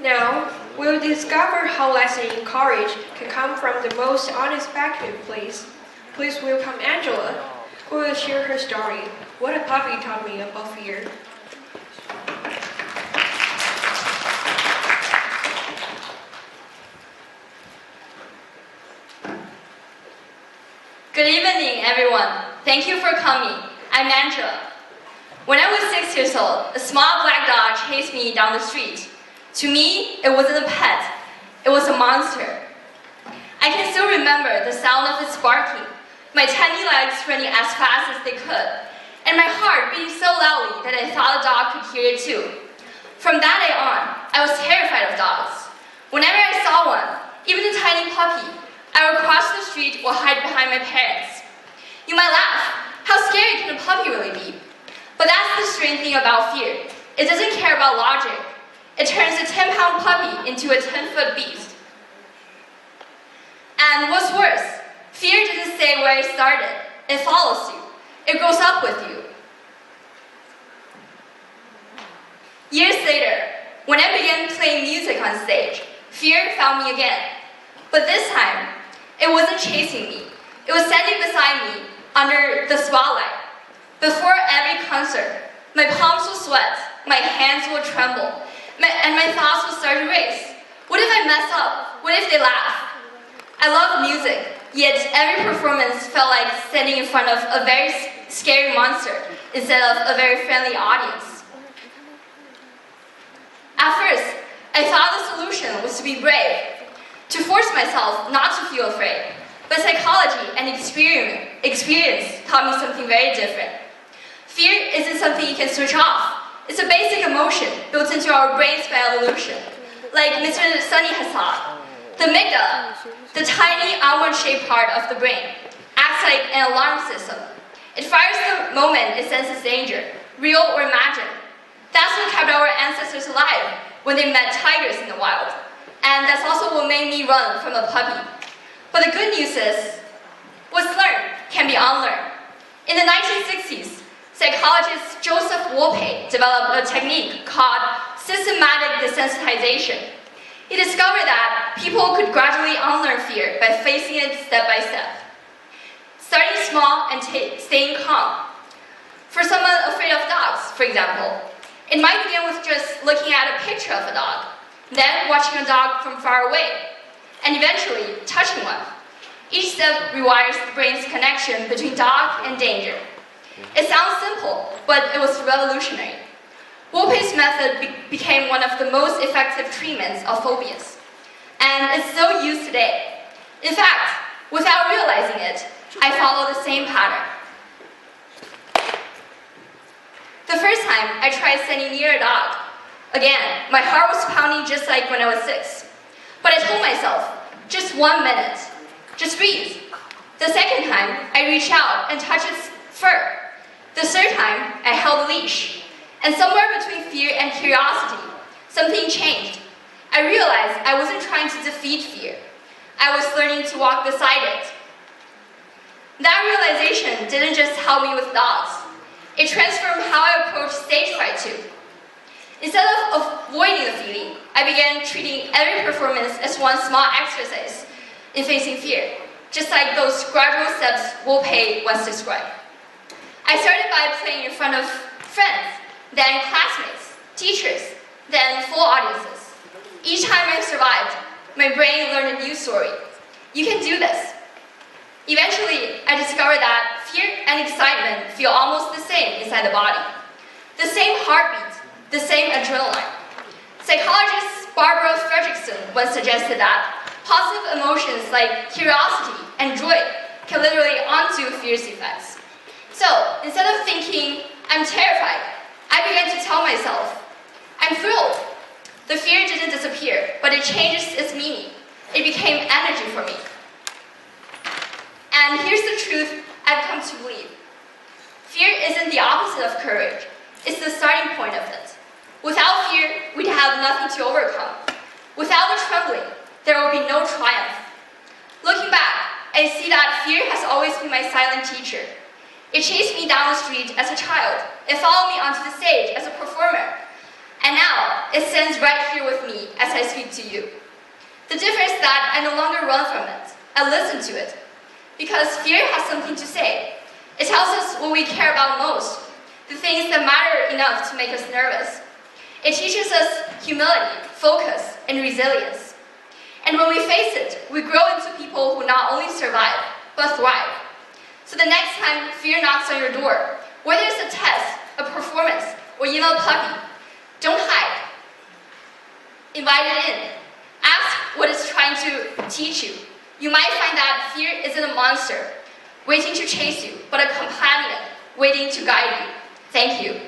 Now, we'll discover how lesson in courage can come from the most unexpected place. Please welcome Angela, who will share her story, What a Puppy Taught Me About Fear. Good evening, everyone. Thank you for coming. I'm Angela. When I was 6 years old, a small black dog chased me down the street. To me, it wasn't a pet. It was a monster. I can still remember the sound of its barking, my tiny legs running as fast as they could, and my heart beating so loudly that I thought the dog could hear it too. From that day on, I was terrified of dogs. Whenever I saw one, even a tiny puppy, I would cross the street or hide behind my parents. You might laugh, how scary can a puppy really be? But that's the strange thing about fear. It doesn't care about logic. It turns a 10-pound puppy into a 10-foot beast. And what's worse, fear doesn't say where it started. It follows you. It grows up with you. Years later, when I began playing music on stage, fear found me again. But this time, it wasn't chasing me. It was standing beside me under the spotlight. Before every concert, my palms will sweat, my hands will tremble, and my thoughts will start to race. What if I mess up? What if they laugh? I love music, yet every performance felt like standing in front of a very scary monster instead of a very friendly audience. At first, I thought the solution was to be brave, to force myself not to feel afraid. But psychology and experience taught me something very different. Fear isn't something you can switch off. It's a basic emotion built into our brains by evolution. Like Mr. Sunny has taught, the amygdala, the tiny almond-shaped part of the brain, acts like an alarm system. It fires the moment it senses danger, real or imagined. That's what kept our ancestors alive when they met tigers in the wild. And that's also what made me run from a puppy. But the good news is, what's learned can be unlearned. In the 1960s, psychologist Joseph Wolpe developed a technique called systematic desensitization. He discovered that people could gradually unlearn fear by facing it step by step. Starting small and staying calm. For someone afraid of dogs, for example, it might begin with just looking at a picture of a dog, then watching a dog from far away, and eventually touching one. Each step rewires the brain's connection between dog and danger. It sounds simple, but it was revolutionary. Wolpe's method became one of the most effective treatments of phobias, and it's still used today. In fact, without realizing it, I follow the same pattern. The first time I tried standing near a dog, again, my heart was pounding just like when I was 6. But I told myself, just 1 minute, just breathe. The second time, I reached out and touched its fur. The third time, I held a leash. And somewhere between fear and curiosity, something changed. I realized I wasn't trying to defeat fear. I was learning to walk beside it. That realization didn't just help me with dogs. It transformed how I approached stage fright too. Instead of avoiding the feeling, I began treating every performance as one small exercise in facing fear, just like those gradual steps Wolpe once described. I started by playing in front of friends, then classmates, teachers, then full audiences. Each time I survived, my brain learned a new story. You can do this. Eventually, I discovered that fear and excitement feel almost the same inside the body. The same heartbeat, the same adrenaline. Psychologist Barbara Fredrickson once suggested that positive emotions like curiosity and joy can literally undo fear's effects. So, instead of thinking, I'm terrified, I began to tell myself, I'm thrilled. The fear didn't disappear, but it changed its meaning. It became energy for me. And here's the truth I've come to believe. Fear isn't the opposite of courage. It's the starting point of it. Without fear, we'd have nothing to overcome. Without the trembling, there will be no triumph. Looking back, I see that fear has always been my silent teacher. It chased me down the street as a child. It followed me onto the stage as a performer. And now, it stands right here with me as I I speak to you. The difference is that I no longer run from it. I listen to it. Because fear has something to say. It tells us what we care about most, the things that matter enough to make us nervous. It teaches us humility, focus, and resilience. And when we face it, we grow into people who not only survive, but thrive. So the next time fear knocks on your door, whether it's a test, a performance, or even a puppy, don't hide. Invite it in. Ask what it's trying to teach you. You might find that fear isn't a monster waiting to chase you, but a companion waiting to guide you. Thank you.